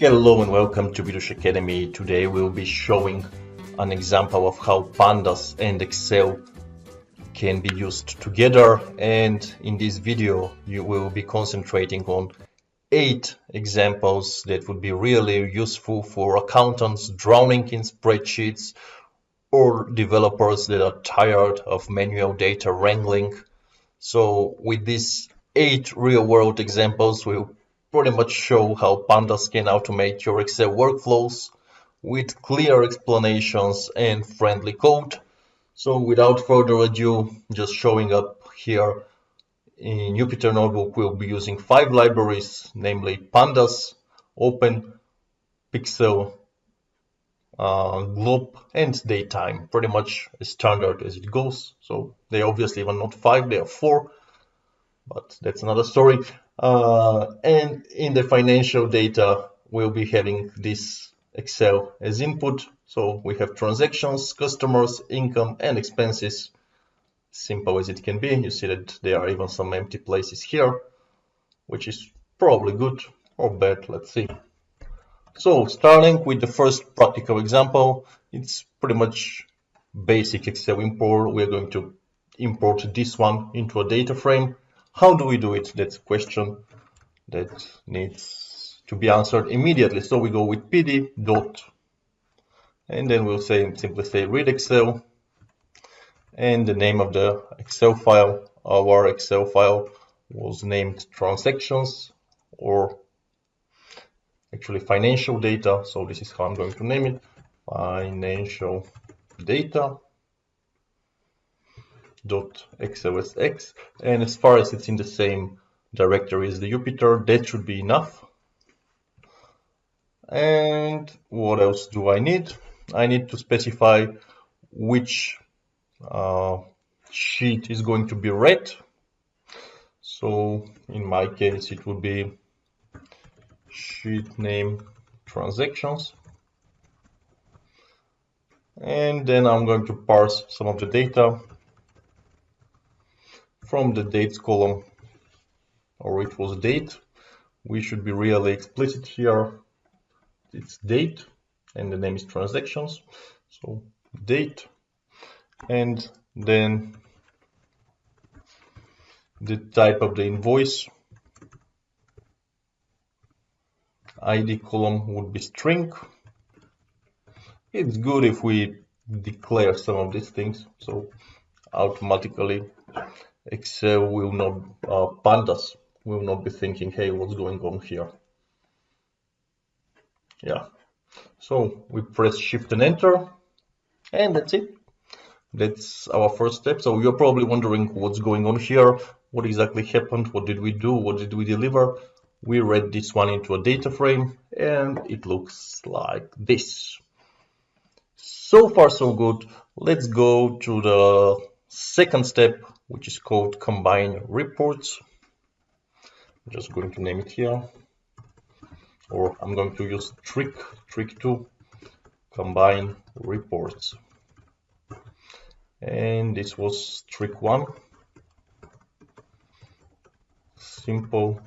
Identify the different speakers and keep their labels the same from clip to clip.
Speaker 1: Hello and welcome to VitoshAcademy. Today we'll be showing an example of how Pandas and Excel can be used together, and in this video you will be concentrating on 8 examples that would be really useful for accountants drowning in spreadsheets or developers that are tired of manual data wrangling. So with these 8 real-world examples, we'll pretty much show how Pandas can automate your Excel workflows with clear explanations and friendly code. So without further ado, just showing up here in Jupyter Notebook, we'll be using 5 libraries, namely Pandas, Open, Pixel, Globe, and Daytime, pretty much as standard as it goes. So they obviously are not 5, they are 4. But that's another story. And in the financial data, we'll be having this Excel as input. So we have transactions, customers, income, and expenses. Simple as it can be. You see that there are even some empty places here, which is probably good or bad. Let's see. So starting with the first practical example, it's pretty much basic Excel import. We're going to import this one into a data frame. How do we do it? That's a question that needs to be answered immediately. So we go with pd dot, and then we'll simply say read Excel, and the name of the Excel file. Our Excel file was named transactions, or actually financial data. So this is how I'm going to name it: financial data .xlsx, and as far as it's in the same directory as the Jupyter, that should be enough. And what else do I need? I need to specify which sheet is going to be read. So in my case, it would be sheet name transactions. And then I'm going to parse some of the data from the dates column, or it was date. We should be really explicit here. It's date, and the name is transactions. So date, and then the type of the invoice. ID column would be string. It's good if we declare some of these things, so automatically Excel will not, Pandas will not be thinking, hey, what's going on here? Yeah, so we press Shift and Enter, and that's it. That's our first step. So you're probably wondering what's going on here, what exactly happened, what did we do, what did we deliver? We read this one into a data frame, and it looks like this. So far so good. Let's go to the second step, which is called combine reports. I'm just going to name it here, or I'm going to use trick 2, combine reports. And this was trick 1, simple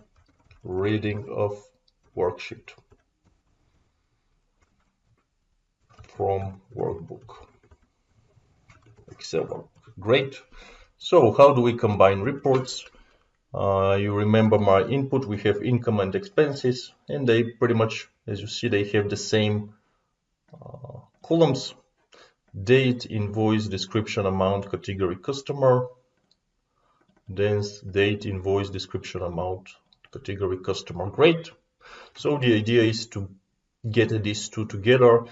Speaker 1: reading of worksheet from workbook, Excel workbook. Great. So how do we combine reports? You remember my input, we have income and expenses, and they pretty much, as you see, they have the same columns: date, invoice, description, amount, category, customer. Then date, invoice, description, amount, category, customer. Great. So the idea is to get these two together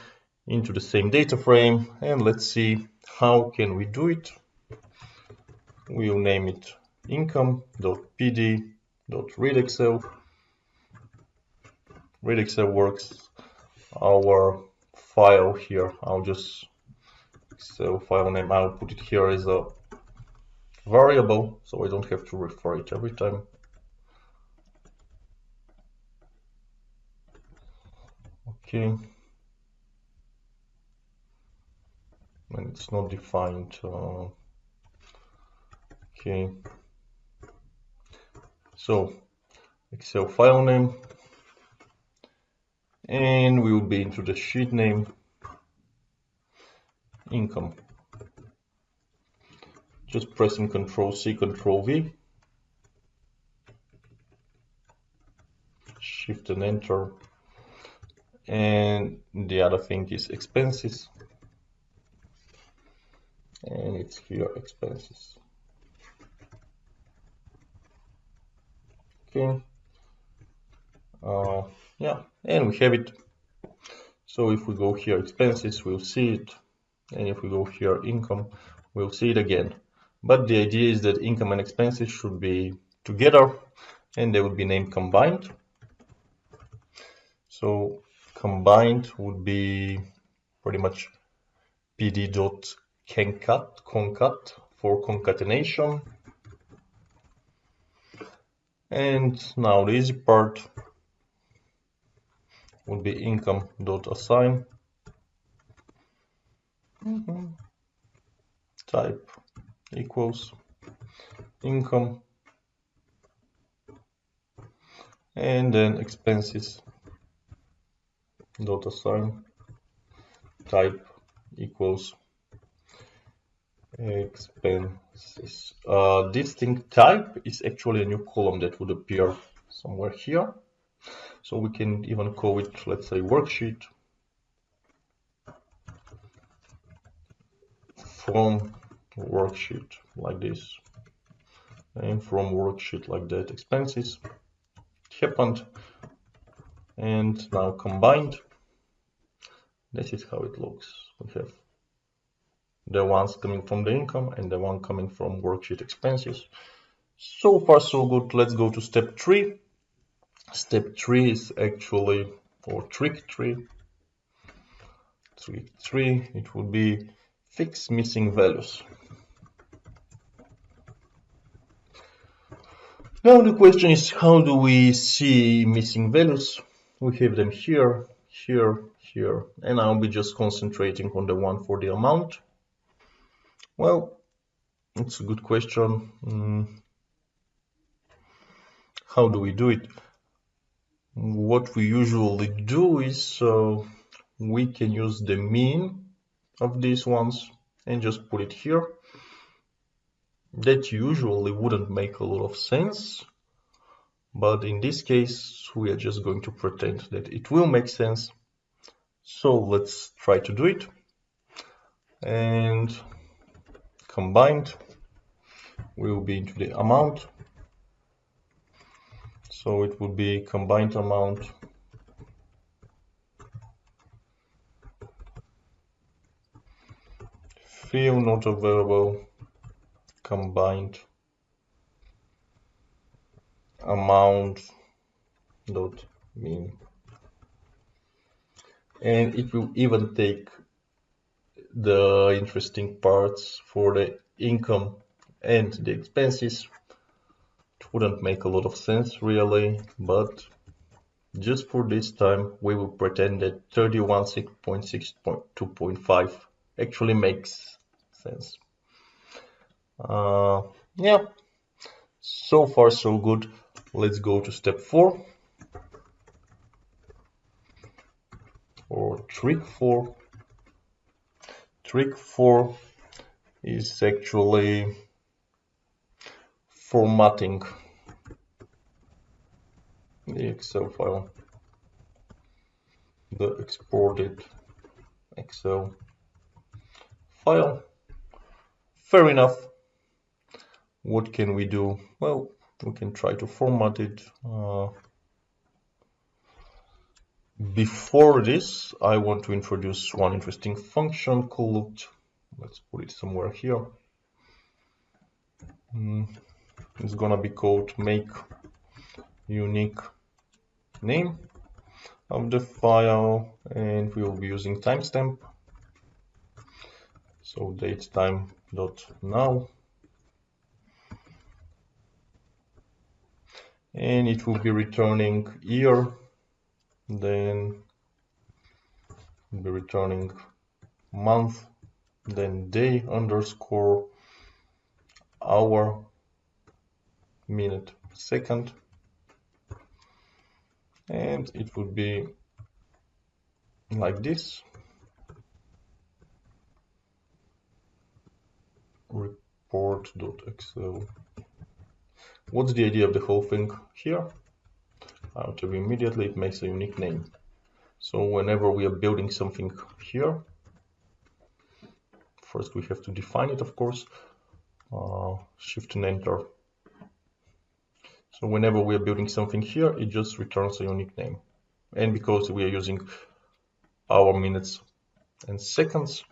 Speaker 1: into the same data frame, and let's see how can we do it. We'll name it income.pd.readExcel. readExcel works. Our file here, I'll just Excel file name, I'll put it here as a variable, so I don't have to refer it every time. Okay. And it's not defined. Okay. So Excel file name, and we will be into the sheet name income. Just pressing Ctrl+C, Ctrl+V, Shift and Enter, and the other thing is expenses, and it's here expenses. Okay, yeah, and we have it. So if we go here expenses, we'll see it, and if we go here income, we'll see it again. But the idea is that income and expenses should be together, and they would be named combined. So combined would be pretty much pd.concat for concatenation. And now the easy part would be income.assign type equals income, and then expenses dot assign type equals expenses. This thing type is actually a new column that would appear somewhere here. So we can even call it, let's say, worksheet from worksheet like this, and from worksheet like that. Expenses happened, and now combined. This is how it looks. We have the ones coming from the income and the one coming from worksheet expenses. So far so good. Let's go to step 3. Step 3 is actually, or trick 3. Trick 3, it would be fix missing values. Now the question is, how do we see missing values? We have them here, here, here, and I'll be just concentrating on the one for the amount. Well, it's a good question. How do we do it? What we usually do is we can use the mean of these ones and just put it here. That usually wouldn't make a lot of sense, but in this case we are just going to pretend that it will make sense. So let's try to do it. And combined, we will be into the amount. So it would be combined amount field not available combined amount dot mean, and it will even take the interesting parts for the income and the expenses. It wouldn't make a lot of sense really, but just for this time we will pretend that 31.6.2.5 actually makes sense. Yeah, so far so good. Let's go to step 4 or trick 4. Trick 4 is actually formatting the Excel file, the exported Excel file. Fair enough. What can we do? Well, we can try to format it. Before this, I want to introduce one interesting function called, let's put it somewhere here. It's gonna be called make unique name of the file, and we will be using timestamp. So datetime.now, and it will be returning year, then be returning month, then day underscore hour, minute, second, and it would be like this. Report.excel. What's the idea of the whole thing here? I'll tell you immediately, it makes a unique name. So whenever we are building something here, first we have to define it, of course. Shift and enter. So whenever we are building something here, it just returns a unique name. And because we are using our minutes and seconds,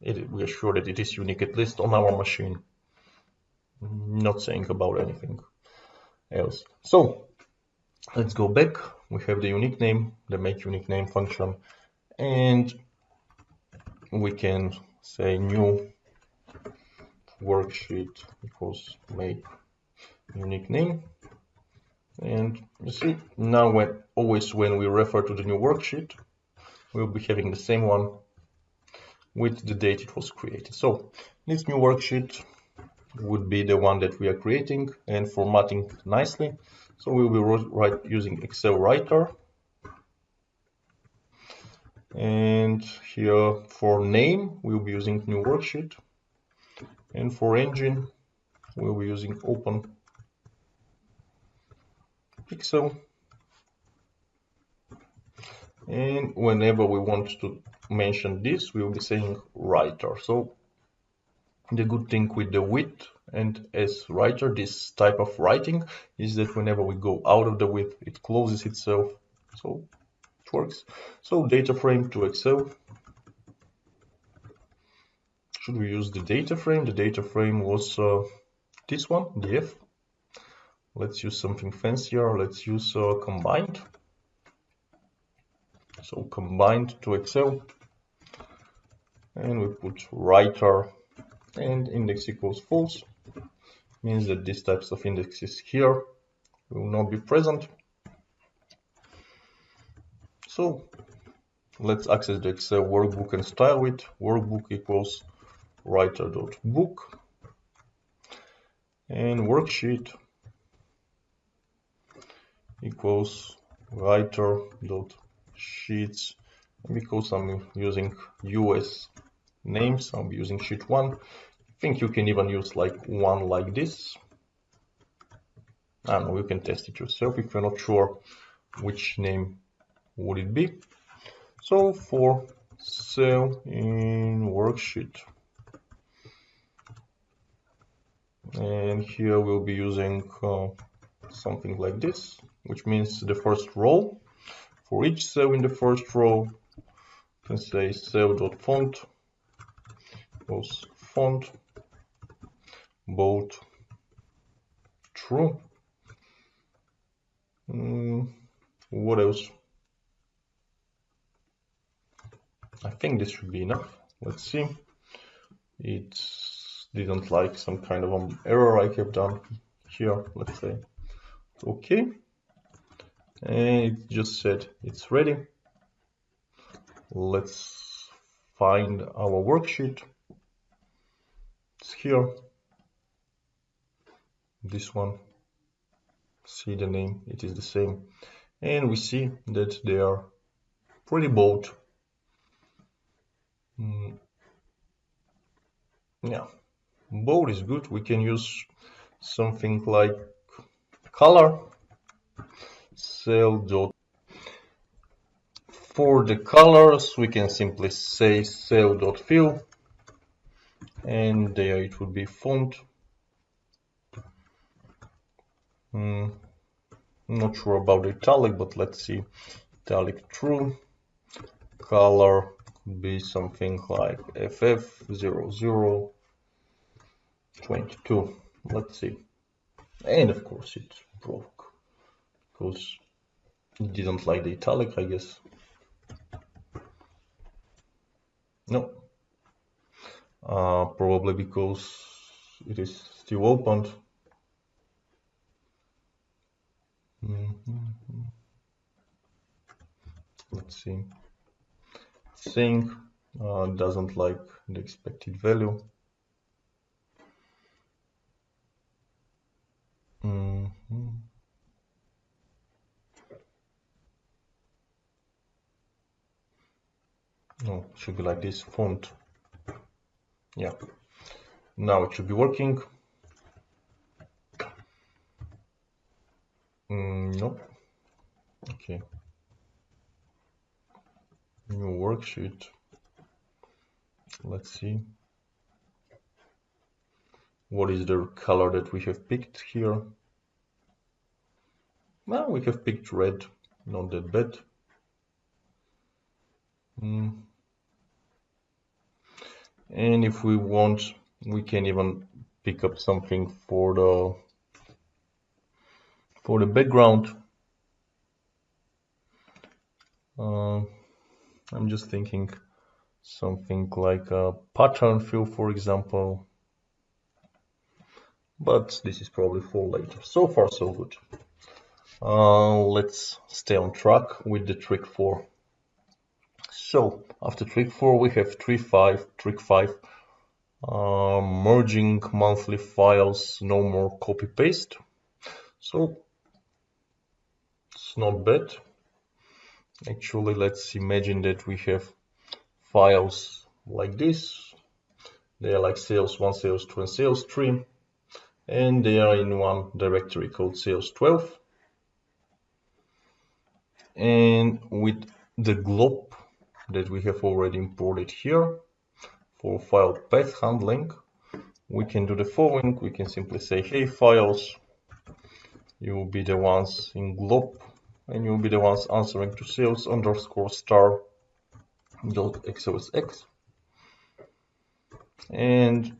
Speaker 1: we are sure that it is unique, at least on our machine. Not saying about anything else. So let's go back. We have the unique name, the make unique name function, and we can say new worksheet equals make unique name. And you see, now when we refer to the new worksheet, we'll be having the same one with the date it was created. So this new worksheet would be the one that we are creating and formatting nicely. So we will write using Excel Writer. And here for name, we'll be using new worksheet. And for engine, we'll be using open Excel. And whenever we want to mention this, we'll be saying writer. So the good thing with the with and as writer, this type of writing, is that whenever we go out of the with, it closes itself. So it works. So data frame to Excel. Should we use the data frame? The data frame was this one, df. Let's use something fancier. Let's use combined. So combined to Excel. And we put writer and index equals false. Means that these types of indexes here will not be present. So let's access the Excel workbook and style it. Workbook equals writer.book and worksheet equals writer.sheets. Because I'm using US names, I'll be using sheet 1. I think you can even use like one like this. I don't know, you can test it yourself if you're not sure which name would it be. So for cell in worksheet, and here we'll be using something like this, which means the first row. For each cell in the first row, you can say cell.font equals font bold true. What else? I think this should be enough. Let's see. It didn't like some kind of an error I have done here. Let's say okay. And it just said it's ready. Let's find our worksheet. It's here. This one. See the name, it is the same. And we see that they are pretty bold. Yeah, bold is good. We can use something like color. Cell. For the colors, we can simply say cell.fill, and there it would be font. Not sure about the italic, but let's see. Italic true. Color could be something like FF0022. Let's see. And of course it broke because it didn't like the italic, I guess. No. Probably because it is still opened. Let's see. Saying doesn't like the expected value. No, it should be like this font. Yeah, now it should be working. Nope. Okay. New worksheet. Let's see. What is the color that we have picked here? Well, we have picked red, not that bad. And if we want, we can even pick up something for the background. I'm just thinking something like a pattern fill, for example. But this is probably for later. So far, so good. Let's stay on track with the trick 4. So after trick 4, we have trick 5. Merging monthly files, no more copy paste. So it's not bad. Actually, let's imagine that we have files like this. They are like sales1, sales2, and sales3, and they are in one directory called sales12. And with the glob that we have already imported here for file path handling, we can do the following. We can simply say, hey files, you will be the ones in glob, and you will be the ones answering to sales underscore star dot xosx. And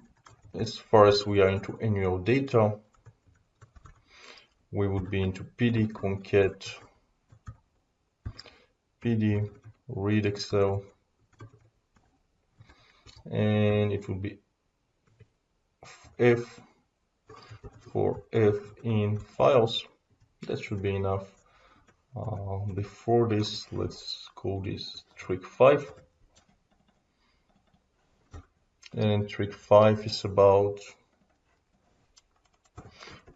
Speaker 1: as far as we are into annual data, we would be into pd concat pd read Excel, and it would be f for f in files. That should be enough. Before this, let's call this trick 5. And trick 5 is about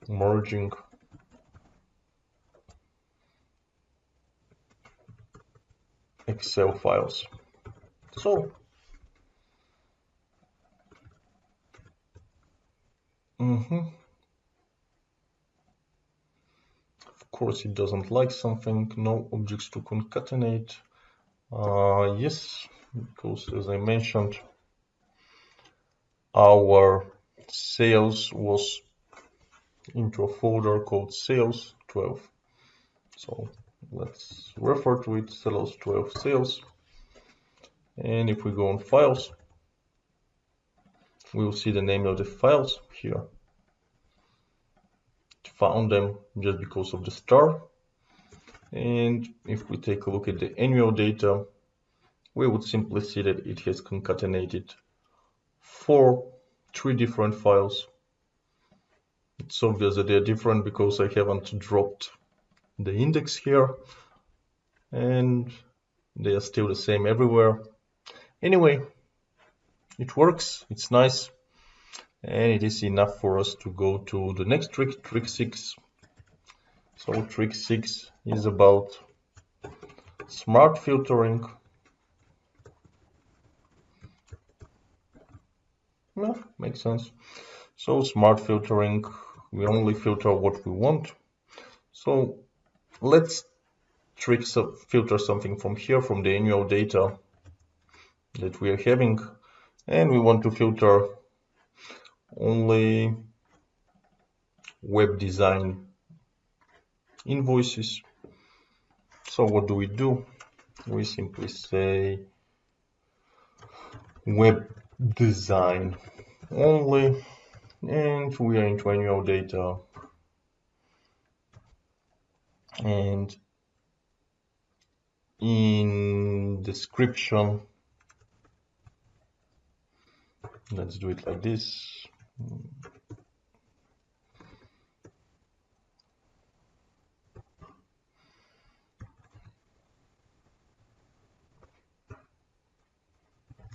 Speaker 1: merging Excel files. So, of course it doesn't like something, no objects to concatenate. Yes, because as I mentioned, our sales was into a folder called sales12. So let's refer to it, sales12 sales. And if we go on files, we will see the name of the files here. Found them just because of the star. And if we take a look at the annual data, we would simply see that it has concatenated 3 different files. It's obvious that they're different because I haven't dropped the index here, and they are still the same everywhere. Anyway, it works, it's nice, and it is enough for us to go to the next trick, trick 6. So trick 6 is about smart filtering. Yeah, makes sense. So smart filtering, we only filter what we want. So let's filter something from here, from the annual data that we are having, and we want to filter only web design invoices. So what do? We simply say web design only, and we are into annual data, and in description, let's do it like this.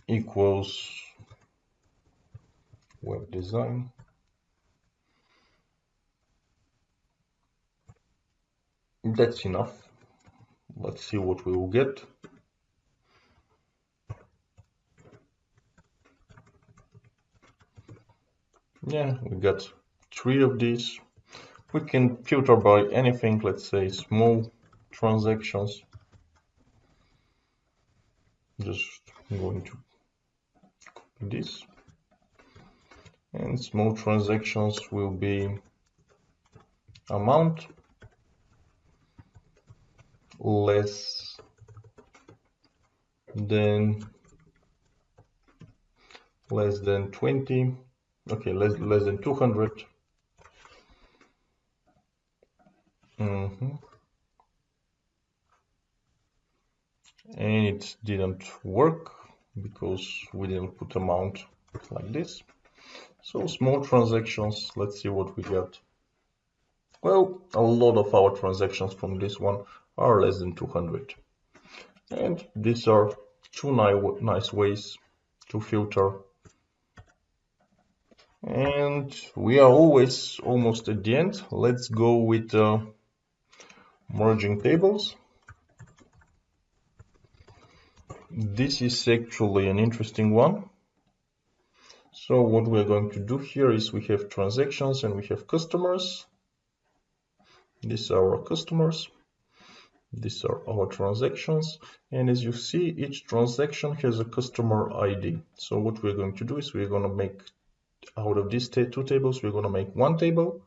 Speaker 1: Equals web design. That's enough. Let's see what we will get. Yeah, we got 3 of these. We can filter by anything, let's say small transactions. Just going to copy this. And small transactions will be amount less than 20. Okay, less than 200. And it didn't work because we didn't put amount like this. So small transactions, let's see what we got. Well, a lot of our transactions from this one are less than 200. And these are 2 nice ways to filter. And we are almost at the end. Let's go with merging tables. This is actually an interesting one. So what we're going to do here is we have transactions and we have customers. These are our customers. These are our transactions. And as you see, each transaction has a customer ID. So what we're going to do is we're going to make, out of these 2 tables, we're going to make 1 table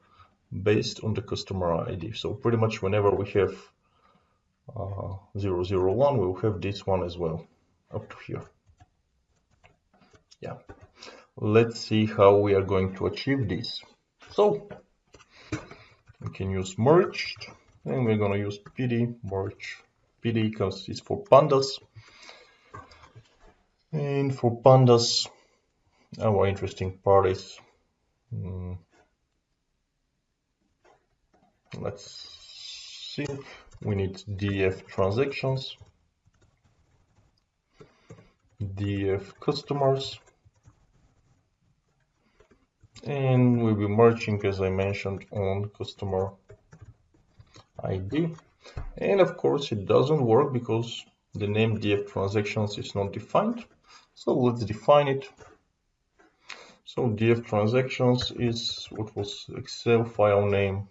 Speaker 1: based on the customer ID. So pretty much whenever we have 001, we'll have this one as well, up to here. Yeah, let's see how we are going to achieve this. So we can use merged, and we're going to use PD, merge PD, because it's for pandas. And for pandas, our interesting part is, let's see, we need df transactions, df customers, and we'll be merging, as I mentioned, on customer ID. And of course it doesn't work because the name df transactions is not defined. So let's define it. So df transactions is what was Excel file name,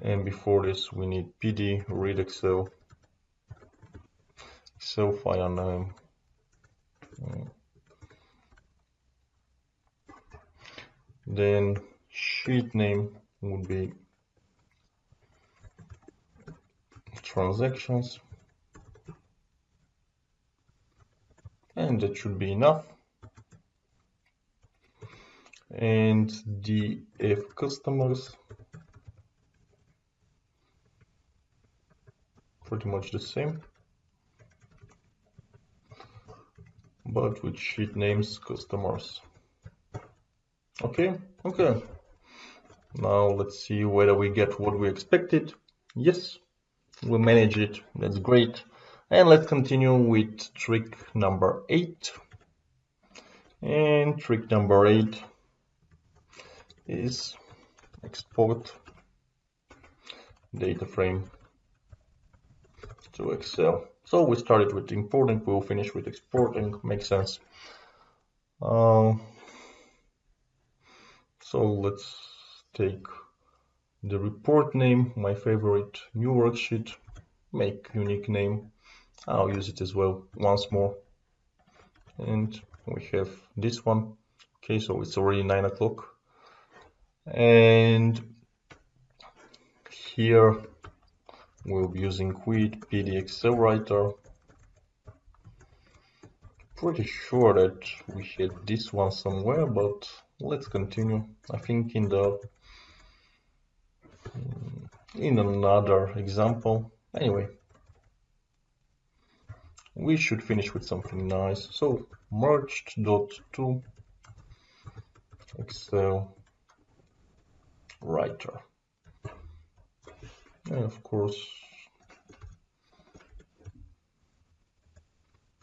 Speaker 1: and before this we need pd read Excel file name. Then sheet name would be transactions, and that should be enough. And df customers, pretty much the same, but with sheet names customers. Okay. Now let's see whether we get what we expected. Yes, we managed it. That's great. And let's continue with trick number 8. And trick number 8 is export data frame to Excel. So we started with importing, we'll finish with exporting. Makes sense. So let's take the report name, my favorite, new worksheet, make unique name. I'll use it as well once more. And we have this one. Okay, so it's already 9 o'clock. And here we'll be using quit PD Excel writer. Pretty sure that we had this one somewhere, but let's continue. I think in another example. Anyway, we should finish with something nice. So merged.to Excel writer. And of course,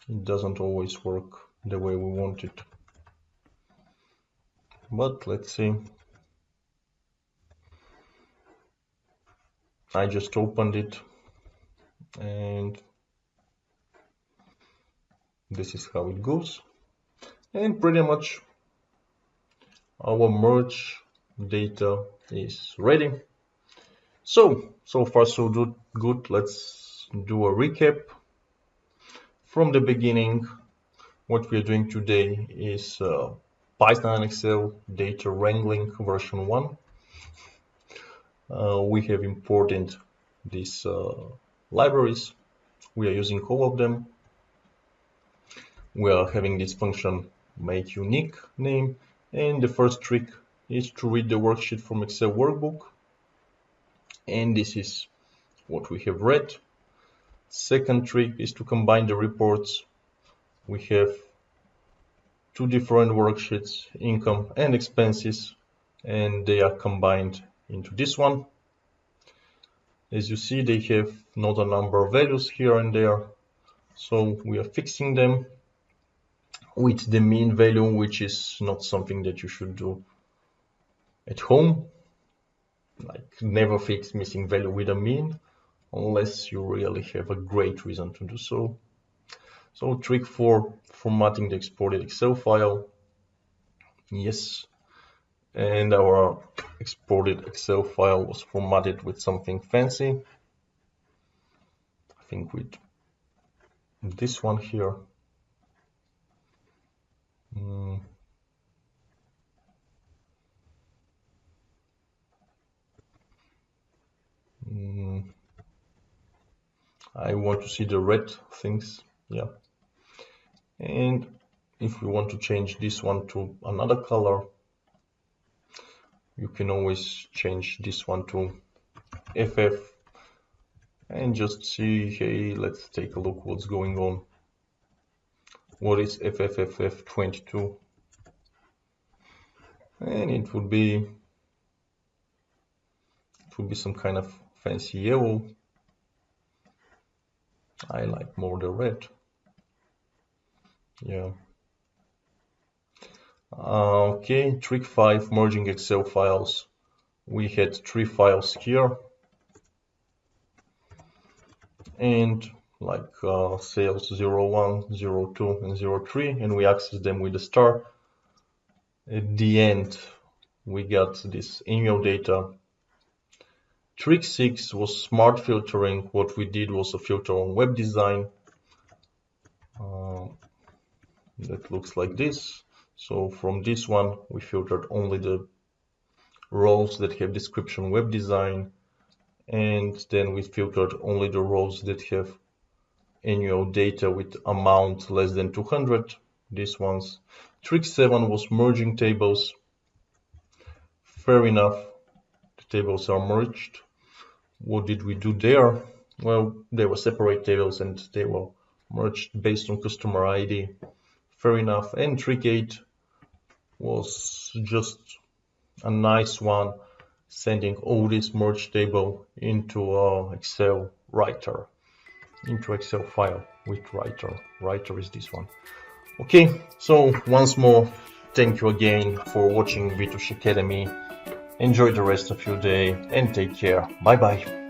Speaker 1: it doesn't always work the way we want it. But let's see. I just opened it and this is how it goes. And pretty much our merge data is ready. So far so good. Let's do a recap. From the beginning, what we are doing today is Python and Excel data wrangling version 1. We have imported these libraries. We are using all of them. We are having this function make unique name, and the first trick is to read the worksheet from Excel workbook, and this is what we have read. Second trick is to combine the reports. We have two different worksheets, income and expenses, and they are combined into this one. As you see, they have not a number of values here and there, so we are fixing them with the mean value, which is not something that you should do at home. Like, never fix missing value with a mean unless you really have a great reason to do so. So trick 4, formatting the exported Excel file. Yes, and our exported Excel file was formatted with something fancy. I think with this one here. I want to see the red things, yeah. And if we want to change this one to another color, you can always change this one to FF and just see, hey, let's take a look what's going on. What is FFFF22? And it would be some kind of fancy yellow. I like more the red. Yeah. Okay, trick 5, merging Excel files. We had 3 files here, and like sales 01, 02, and 03, and we access them with a star. At the end, we got this annual data. Trick 6 was smart filtering. What we did was a filter on web design. That looks like this. So from this one, we filtered only the rows that have description web design, and then we filtered only the rows that have annual data with amount less than 200, these ones. Trick 7 was merging tables. Fair enough, the tables are merged. What did we do there? Well, they were separate tables and they were merged based on customer ID. Fair enough. And trick 8 was just a nice one, sending all this merged table into Excel writer, into Excel file with writer. Writer is this one. Okay, so once more, thank you again for watching VitoshAcademy. Enjoy the rest of your day and take care. Bye bye.